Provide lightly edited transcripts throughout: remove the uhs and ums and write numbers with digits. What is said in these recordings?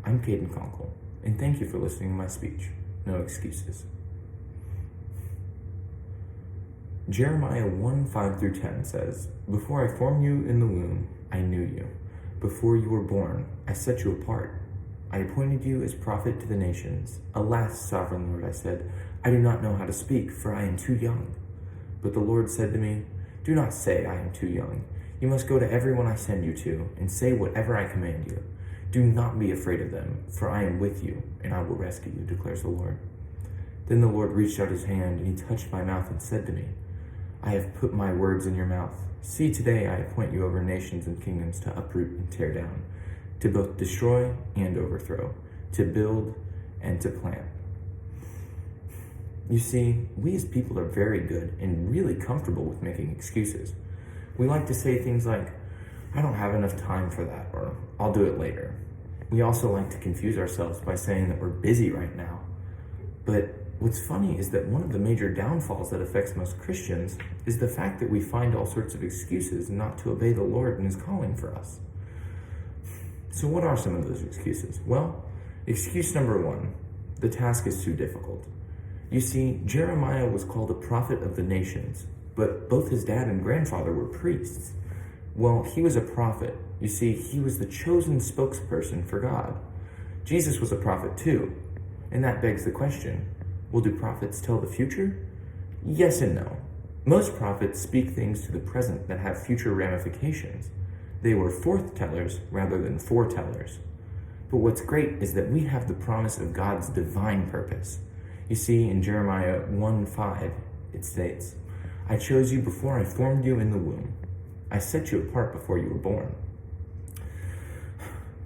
I'm Caden Conkle, and thank you for listening to my speech, No Excuses. Jeremiah 1:5-10 says, "Before I formed you in the womb, I knew you. Before you were born, I set you apart. I appointed you as prophet to the nations. Alas, sovereign Lord, I said, I do not know how to speak, for I am too young. But the Lord said to me, do not say I am too young. You must go to everyone I send you to, and say whatever I command you. Do not be afraid of them, for I am with you, and I will rescue you, declares the Lord." Then the Lord reached out his hand, and he touched my mouth and said to me, "I have put my words in your mouth. See, today I appoint you over nations and kingdoms to uproot and tear down, to both destroy and overthrow, to build and to plant." You see, we as people are very good and really comfortable with making excuses. We like to say things like, "I don't have enough time for that," or "I'll do it later." We also like to confuse ourselves by saying that we're busy right now. But what's funny is that one of the major downfalls that affects most Christians is the fact that we find all sorts of excuses not to obey the Lord and his calling for us. So what are some of those excuses? Well, excuse number one, the task is too difficult. You see, Jeremiah was called a prophet of the nations, but both his dad and grandfather were priests. Well, he was a prophet. You see, he was the chosen spokesperson for God. Jesus was a prophet too, and that begs the question, well, do prophets tell the future? Yes and no. Most prophets speak things to the present that have future ramifications. They were forth-tellers rather than foretellers. But what's great is that we have the promise of God's divine purpose. You see, in Jeremiah 1:5, it states, "I chose you before I formed you in the womb. I set you apart before you were born."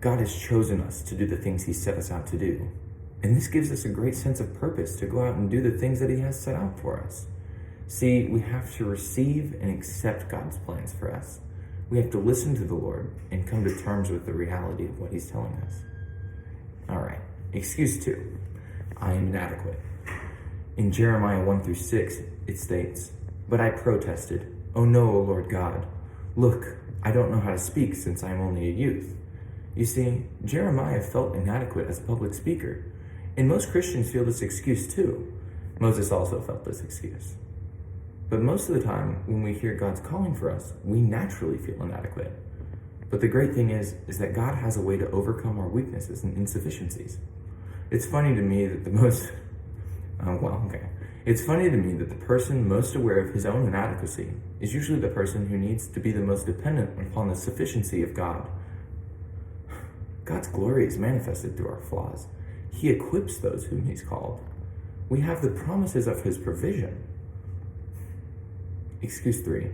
God has chosen us to do the things he set us out to do. And this gives us a great sense of purpose to go out and do the things that he has set out for us. See, we have to receive and accept God's plans for us. We have to listen to the Lord and come to terms with the reality of what he's telling us. All right, excuse 2, I am inadequate. In Jeremiah 1-6, it states, "But I protested, 'Oh no, O Lord God. Look, I don't know how to speak since I am only a youth.'" You see, Jeremiah felt inadequate as a public speaker, and most Christians feel this excuse too. Moses also felt this excuse. But most of the time, when we hear God's calling for us, we naturally feel inadequate. But the great thing is that God has a way to overcome our weaknesses and insufficiencies. It's funny to me that the person most aware of his own inadequacy is usually the person who needs to be the most dependent upon the sufficiency of God. God's glory is manifested through our flaws. He equips those whom he's called. We have the promises of his provision. Excuse 3.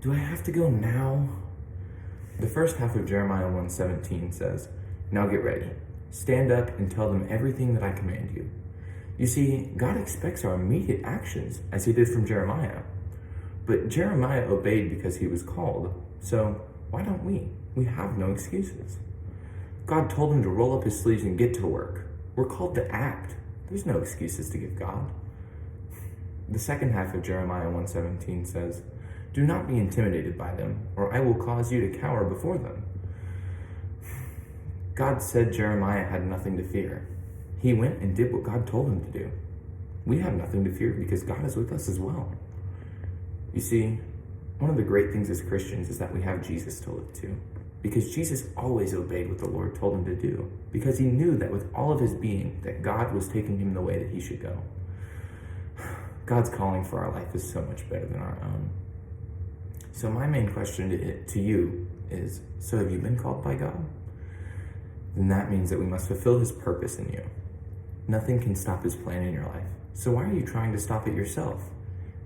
Do I have to go now? The first half of Jeremiah 1:17 says, "Now get ready. Stand up and tell them everything that I command you." You see, God expects our immediate actions, as he did from Jeremiah. But Jeremiah obeyed because he was called, so why don't we? We have no excuses. God told him to roll up his sleeves and get to work. We're called to act. There's no excuses to give God. The second half of Jeremiah 1:17 says, "Do not be intimidated by them, or I will cause you to cower before them." God said Jeremiah had nothing to fear. He went and did what God told him to do. We have nothing to fear because God is with us as well. You see, one of the great things as Christians is that we have Jesus to look to, because Jesus always obeyed what the Lord told him to do, because he knew that with all of his being, that God was taking him the way that he should go. God's calling for our life is so much better than our own. So my main question to you is, so have you been called by God? Then that means that we must fulfill his purpose in you. Nothing can stop his plan in your life. So why are you trying to stop it yourself?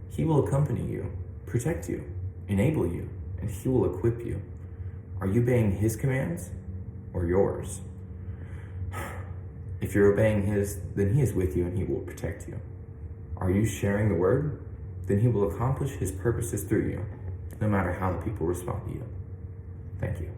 He will accompany you, protect you, enable you, and he will equip you. Are you obeying his commands or yours? If you're obeying his, then he is with you and he will protect you. Are you sharing the word? Then he will accomplish his purposes through you, no matter how the people respond to you. Thank you.